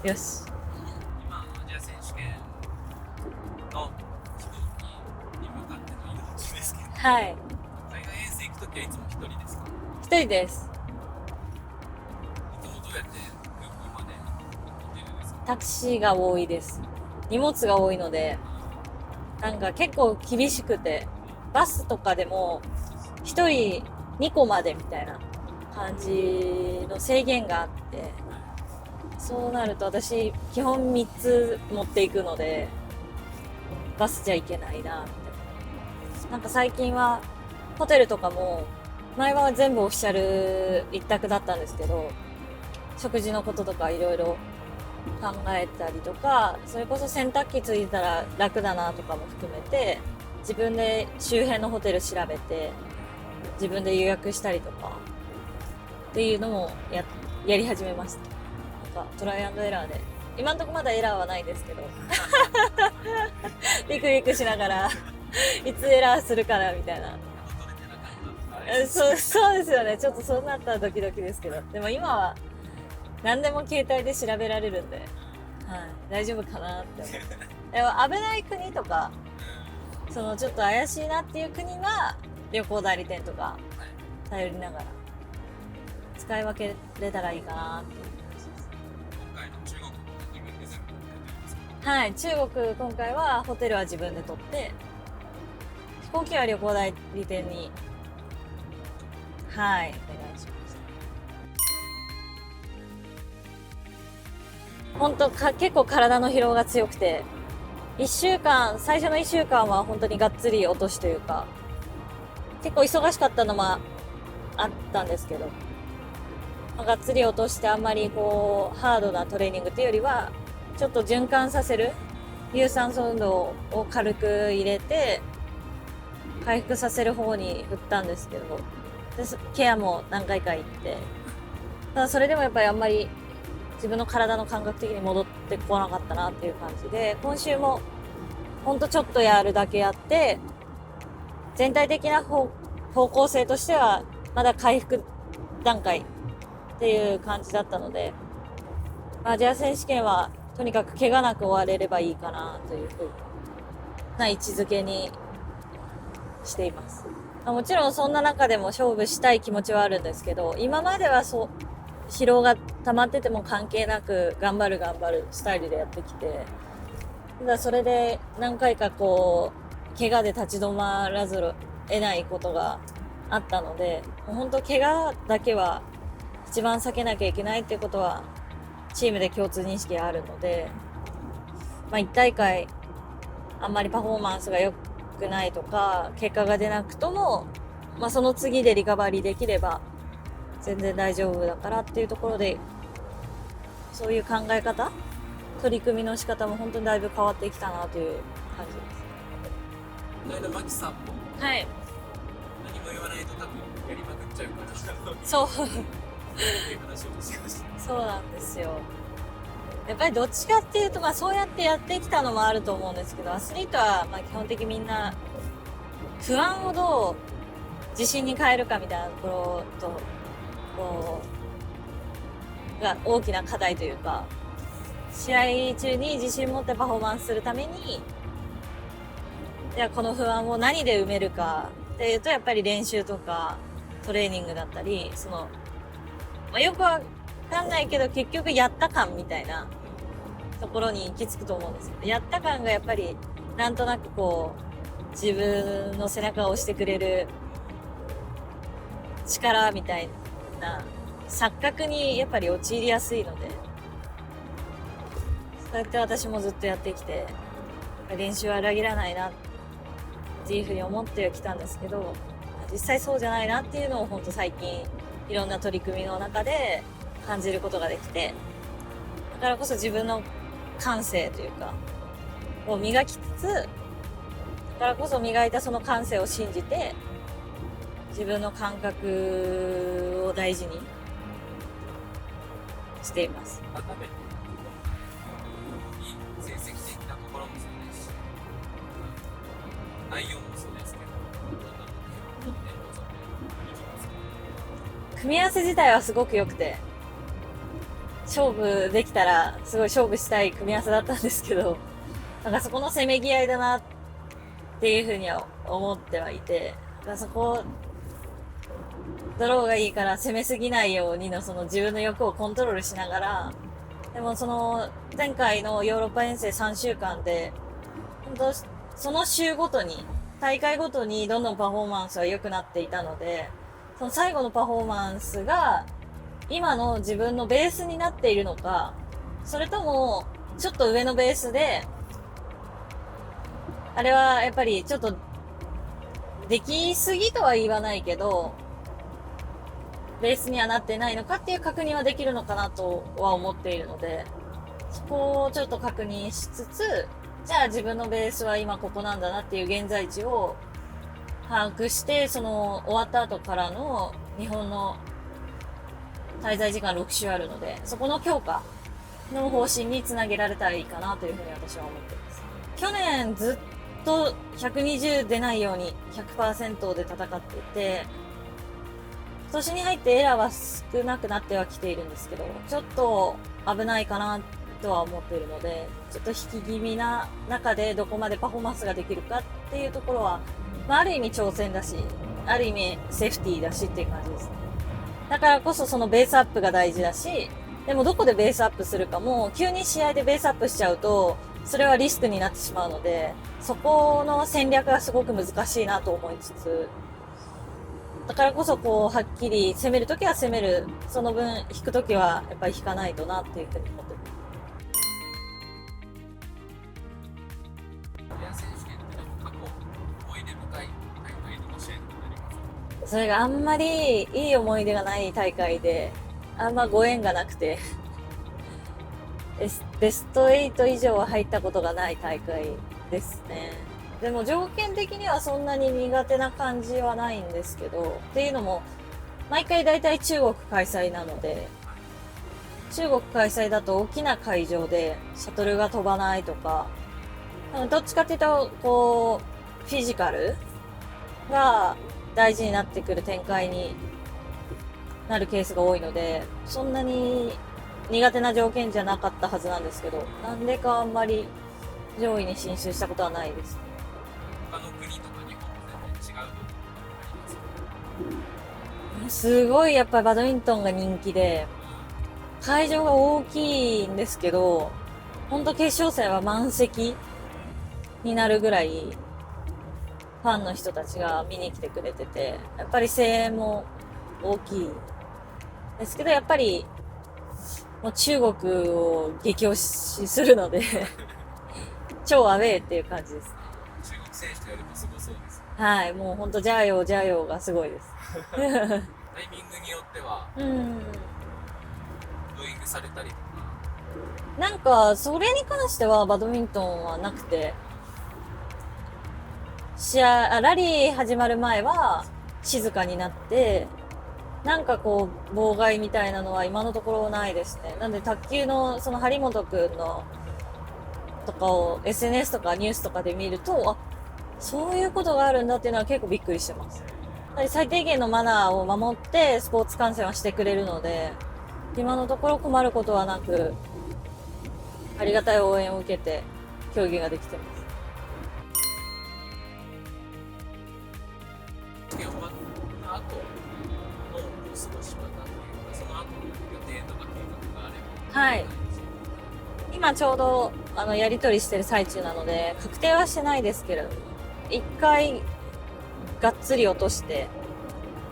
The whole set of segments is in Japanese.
よし。今アジア選手権の飛行機に向かっての移動中ですけど、はい。海外遠征行くときはいつも一人ですか？一人です。いつもどうやって空港まで行ってるんですか？タクシーが多いです。荷物が多いので、なんか結構厳しくて、バスとかでも一人2個までみたいな感じの制限があって、そうなると私基本3つ持っていくので、バスじゃいけないなって。なんか最近はホテルとかも、前は全部オフィシャル一択だったんですけど、食事のこととかいろいろ考えたりとか、それこそ洗濯機ついたら楽だなとかも含めて、自分で周辺のホテル調べて、自分で予約したりとか、っていうのもやり始めました。なんかトライアンドエラーで。今んとこまだエラーはないですけど、ビクビクしながら、いつエラーするからみたいな。取れてなかったあれです。そうですよね。ちょっとそうなったらドキドキですけど。でも今は何でも携帯で調べられるんで、はい、大丈夫かなって思う。でも危ない国とか、そのちょっと怪しいなっていう国は旅行代理店とか頼りながら使い分けれたらいいかなっていう感じです。今回の中国も自分で全部やってるんですか？はい、中国今回はホテルは自分で取って、飛行機は旅行代理店に、はい、お願いします。本当結構体の疲労が強くて、最初の1週間は本当にがっつり落としというか、結構忙しかったのもあったんですけど、がっつり落としてあんまりこう、ハードなトレーニングというよりは、ちょっと循環させる、有酸素運動を軽く入れて、回復させる方に振ったんですけど、でケアも何回か行って、ただそれでもやっぱりあんまり自分の体の感覚的に戻ってこなかったなっていう感じで、今週もほんとちょっとやるだけやって、全体的な方向性としてはまだ回復段階っていう感じだったので、アジア選手権はとにかく怪我なく終われればいいかなというふうな位置づけにしています。もちろんそんな中でも勝負したい気持ちはあるんですけど、今までは疲労が溜まってても関係なく頑張るスタイルでやってきて、ただそれで何回かこう怪我で立ち止まらず得ないことがあったので、もう本当怪我だけは一番避けなきゃいけないっていうことはチームで共通認識があるので、1大会あんまりパフォーマンスが良くないとか結果が出なくとも、その次でリカバリーできれば全然大丈夫だからっていうところで、そういう考え方、取り組みの仕方も本当にだいぶ変わってきたなという感じです。この間マキさんもはい。何も言わないと多分やりまくっちゃうからそうっていう話をしました。そうなんですよ。やっぱりどっちかっていうと、そうやってやってきたのもあると思うんですけど、アスリートは基本的にみんな不安をどう自信に変えるかみたいなところと、こが大きな課題というか、試合中に自信持ってパフォーマンスするために、じゃあこの不安を何で埋めるかっていうと、やっぱり練習とかトレーニングだったり、よくわかんないけど結局やった感みたいなところに行き着くと思うんですよ。やった感がやっぱりなんとなくこう自分の背中を押してくれる力みたいな錯覚にやっぱり陥りやすいので、そうやって私もずっとやってきて、練習は裏切らないなっていうふうに思ってきたんですけど、実際そうじゃないなっていうのを本当最近いろんな取り組みの中で感じることができて、だからこそ自分の感性というかを磨きつつ、だからこそ磨いたその感性を信じて自分の感覚を大事にしています。改めていい成績できたところもそうですし、内容もそうですけど、どんな目標を持って臨んでいきますか？組み合わせ自体はすごく良くて、勝負できたらすごい勝負したい組み合わせだったんですけど、なんかそこのせめぎ合いだなっていうふうには思ってはいて、だからそこドローがいいから攻めすぎないようにのその自分の欲をコントロールしながら、でもその前回のヨーロッパ遠征3週間で、本当その週ごとに、大会ごとにどんどんパフォーマンスは良くなっていたので、その最後のパフォーマンスが今の自分のベースになっているのか、それともちょっと上のベースで、あれはやっぱりちょっとできすぎとは言わないけど、ベースにはなってないのかっていう確認はできるのかなとは思っているので、そこをちょっと確認しつつ、じゃあ自分のベースは今ここなんだなっていう現在地を把握して、その終わった後からの日本の滞在時間6週あるので、そこの強化の方針につなげられたらいいかなというふうに私は思っています。去年ずっと120出ないように 100% で戦っていて、今年に入ってエラーは少なくなってはきているんですけど、ちょっと危ないかなとは思っているので、ちょっと引き気味な中でどこまでパフォーマンスができるかっていうところは、まあ、ある意味挑戦だし、ある意味セーフティーだしっていう感じですね。だからこそそのベースアップが大事だし、でもどこでベースアップするかも、急に試合でベースアップしちゃうと、それはリスクになってしまうので、そこの戦略がすごく難しいなと思いつつ、だからこそこうはっきり攻めるときは攻める、その分引くときはやっぱり引かないとなっていうふうに思ってます。アジア選手権って過去思い出深い大会の試合になりますか？それがあんまりいい思い出がない大会で、あんまご縁がなくてベスト8以上は入ったことがない大会ですね。でも条件的にはそんなに苦手な感じはないんですけど、っていうのも毎回だいたい中国開催なので、中国開催だと大きな会場でシャトルが飛ばないとか、どっちかっていうとこうフィジカルが大事になってくる展開になるケースが多いので、そんなに苦手な条件じゃなかったはずなんですけど、なんでかあんまり上位に進出したことはないです。他の国とか日本と全然違うのありますか？すごいやっぱりバドミントンが人気で、会場が大きいんですけど、ほんと決勝戦は満席になるぐらいファンの人たちが見に来てくれてて、やっぱり声援も大きいですけど、やっぱりもう中国を激推しするので超アウェーっていう感じです。中国選手とやるとすごそうです。はい、もうほんとジャーヨージャーヨーがすごいですタイミングによってはうん。ブーイングされたりとか。なんか、それに関してはバドミントンはなくて、ラリー始まる前は静かになって、なんかこう、妨害みたいなのは今のところないですね。なんで卓球のその張本くんのとかを SNS とかニュースとかで見ると、あ、そういうことがあるんだっていうのは結構びっくりしてます。最低限のマナーを守ってスポーツ観戦はしてくれるので、今のところ困ることはなく、ありがたい応援を受けて競技ができてます。試験終わった後の過ごし方っていうか、その後の予定とか計画があれば。はい。今ちょうどやり取りしてる最中なので確定はしてないですけれども、一回がっつり落として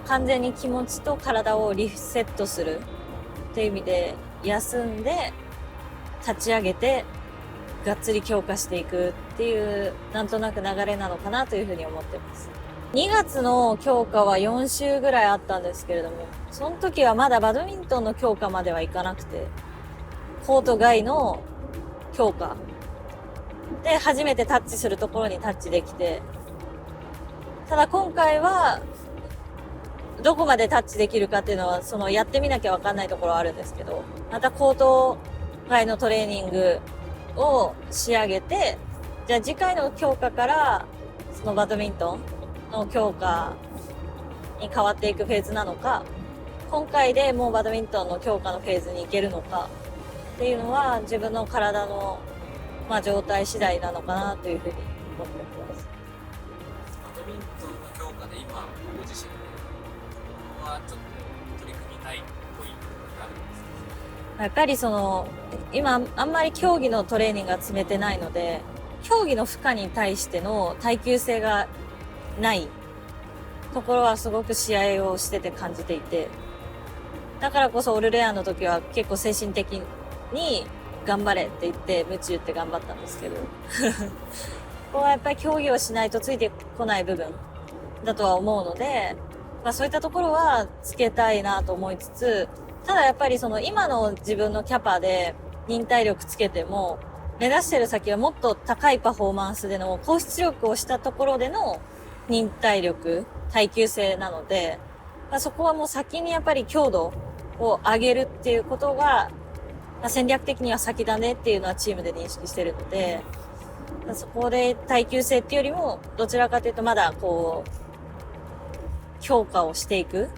完全に気持ちと体をリセットするっていう意味で休んで立ち上げてがっつり強化していくっていうなんとなく流れなのかなというふうに思ってます。2月の強化は4週ぐらいあったんですけれども、その時はまだバドミントンの強化まではいかなくて、コート外の強化で初めてタッチするところにタッチできて、ただ今回はどこまでタッチできるかっていうのはそのやってみなきゃわかんないところはあるんですけど、またコート外のトレーニングを仕上げて、じゃあ次回の強化からそのバドミントンの強化に変わっていくフェーズなのか、今回でもうバドミントンの強化のフェーズに行けるのか、っていうのは自分の体の、状態次第なのかなというふうに思ってます。バドミントンの強化で今ご自身でここはちょっと取り組みたいポイントがあるんですか？やっぱり今あんまり競技のトレーニングが積めてないので、競技の負荷に対しての耐久性がないところはすごく試合をしてて感じていて、だからこそオルレアンの時は結構精神的に頑張れって言って夢中って頑張ったんですけどここはやっぱり競技をしないとついてこない部分だとは思うので、そういったところはつけたいなと思いつつ、ただやっぱり今の自分のキャパで忍耐力つけても目指してる先はもっと高いパフォーマンスでの高出力をしたところでの忍耐力、耐久性なので、そこはもう先にやっぱり強度を上げるっていうことが、戦略的には先だねっていうのはチームで認識してるので、そこで耐久性っていうよりもどちらかというとまだ強化をしていく、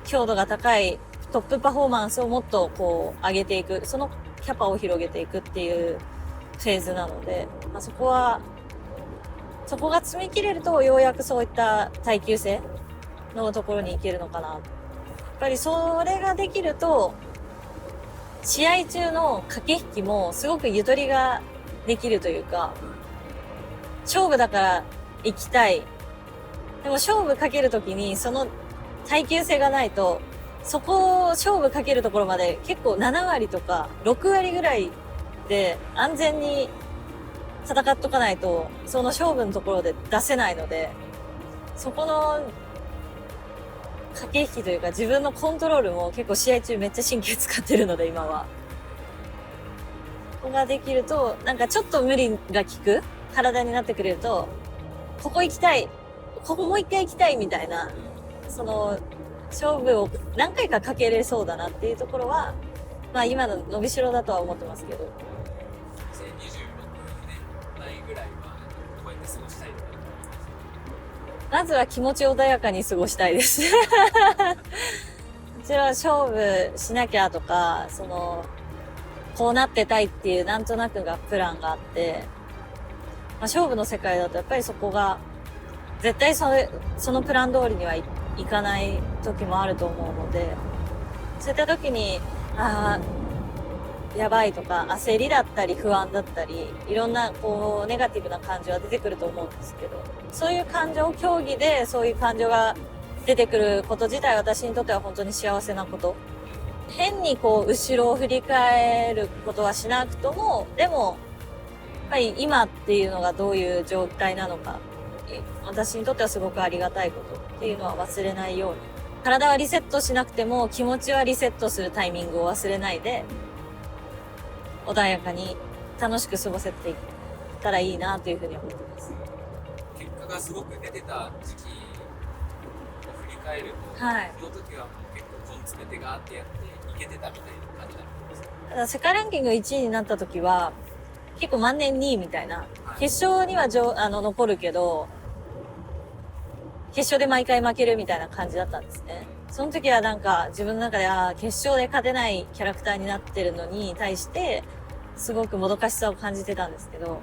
強度が高いトップパフォーマンスをもっと上げていく、そのキャパを広げていくっていうフェーズなので、そこが積み切れるとようやくそういった耐久性のところに行けるのかな。やっぱりそれができると試合中の駆け引きもすごくゆとりができるというか、勝負だから行きたい。でも勝負かけるときにその耐久性がないと、そこを勝負かけるところまで結構7割とか6割ぐらいで安全に戦っとかないと、その勝負のところで出せないので、そこの駆け引きというか自分のコントロールも結構試合中めっちゃ神経使ってるので、今は。ここができると、ちょっと無理が効く体になってくれると、ここ行きたい、ここもう一回行きたいみたいな、勝負を何回かかけれそうだなっていうところは、今の伸びしろだとは思ってますけど。2026年代ぐらいはこうやって過ごしたいとか。まずは気持ち穏やかに過ごしたいです。もちろん勝負しなきゃとか、こうなってたいっていうなんとなくプランがあって、勝負の世界だとやっぱりそこが絶対そのプラン通りにはいかない時もあると思うので、そういった時にやばいとか焦りだったり不安だったり、いろんなネガティブな感情が出てくると思うんですけど、そういう感情、競技でそういう感情が出てくること自体、私にとっては本当に幸せなこと。変に後ろを振り返ることはしなくとも、でもやっぱり今っていうのがどういう状態なのか、私にとってはすごくありがたいことっていうのは忘れないように、体はリセットしなくても気持ちはリセットするタイミングを忘れないで、穏やかに楽しく過ごせていったらいいなというふうに思ってます。結果がすごく出てた時期を振り返ると、はい、その時はもう結構根詰めてガーってやっていけてたみたいな感じだったんですか？ただ世界ランキング1位になった時は結構万年2位みたいな、決勝には残るけど決勝で毎回負けるみたいな感じだったんですね。その時は自分の中で決勝で勝てないキャラクターになってるのに対してすごくもどかしさを感じてたんですけど、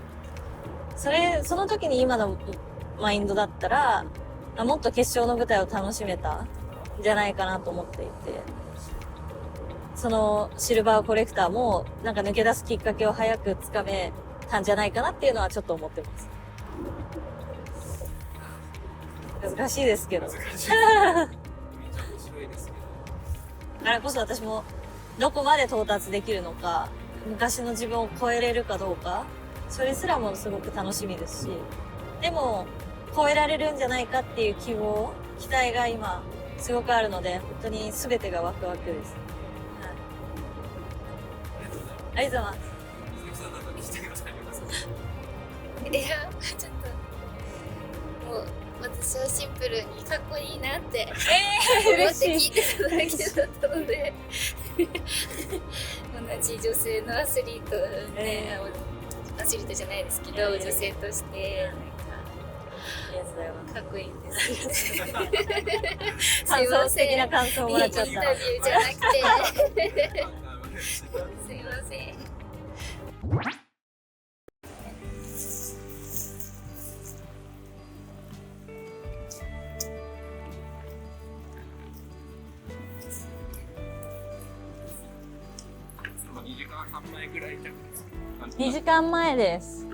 その時に今のマインドだったらもっと決勝の舞台を楽しめたんじゃないかなと思っていて、そのシルバーコレクターも抜け出すきっかけを早くつかめたんじゃないかなっていうのはちょっと思ってます。難しいですけど。難しいです。めっちゃ面白いですけど。だからこそ私もどこまで到達できるのか、昔の自分を超えれるかどうか、それすらもすごく楽しみですし、でも超えられるんじゃないかっていう期待が今すごくあるので、本当に全てがワクワクです。はい、ありがとうございます。鈴木さんなんか聞いてくださいますか？いや、ちょっともう私はシンプルにかっこいいなって思って聞いてただけだったので同じ女性のアスリートね、アスリートじゃないですけど、女性としてかっこいいんです。すいません、的な感想をもらっちゃった。インタビューじゃなくてすいません。2時間半前ぐらいじゃないですか。2時間前です。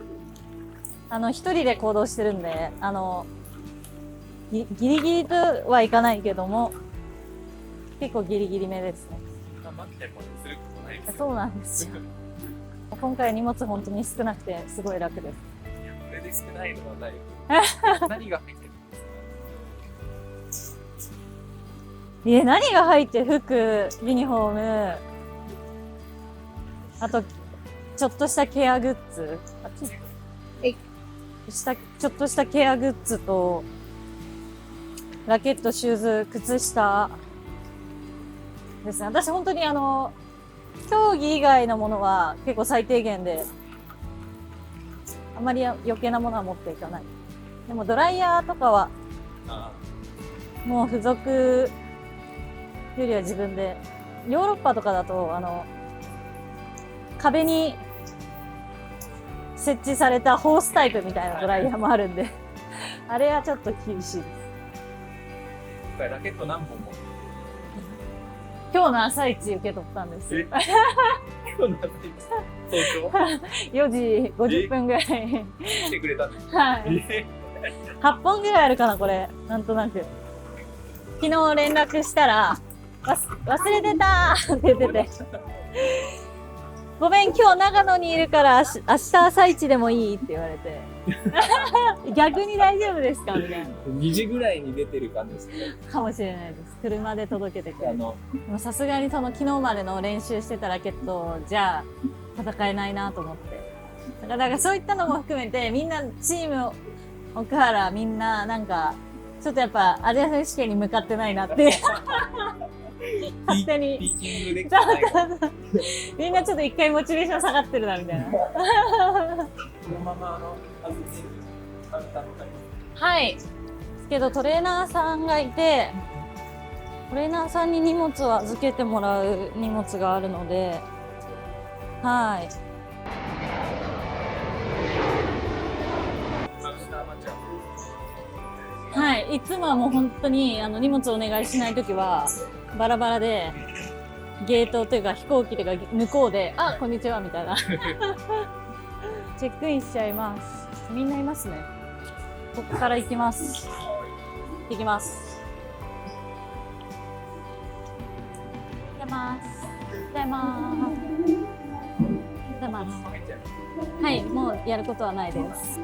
一人で行動してるんで、ギリギリとはいかないけども、結構ギリギリめですね。待ってもすることないですよ。そうなんですよ。今回荷物本当に少なくて、すごい楽です。これで少ないのはだいぶ。何が入ってるんですか？何が入ってる？服、ユニフォーム、あと、ちょっとしたケアグッズ。ちょっとしたケアグッズと、ラケット、シューズ、靴下ですね。私本当に競技以外のものは結構最低限で、あまり余計なものは持っていかない。でもドライヤーとかは、もう付属よりは自分で、ヨーロッパとかだと、壁に設置されたホースタイプみたいなドライヤーもあるんで、あれはちょっと厳しいです。今回ラケット何本も。今日の朝一受け取ったんですよ。今日の朝一4時50分ぐらい。来てくれたんです。はい。8本ぐらいあるかな、これ。なんとなく。昨日連絡したら、忘れてたーって言ってて。ごめん、今日長野にいるから明日朝一でもいいって言われて。逆に大丈夫ですかみたいな。2時ぐらいに出てる感じですね。かもしれないです。車で届けてくれる。でもさすがに昨日までの練習してたラケットじゃ戦えないなと思って。だからそういったのも含めて、みんなチーム奥原みんななんか、ちょっとやっぱアジア選手権に向かってないなって。勝手に。ピーキングできてないから。みんなちょっと一回モチベーション下がってるなみたいな。このままはい。ですけどトレーナーさんがいて、トレーナーさんに荷物を預けてもらう荷物があるので、はい。はい。いつもはもう本当に荷物をお願いしないときはバラバラで、ゲートというか飛行機というか向こうで、あ、こんにちはみたいな。チェックインしちゃいます。みんないますね。ここから行きます。行きます。出ます。出ます。出ます。はい、もうやることはないです。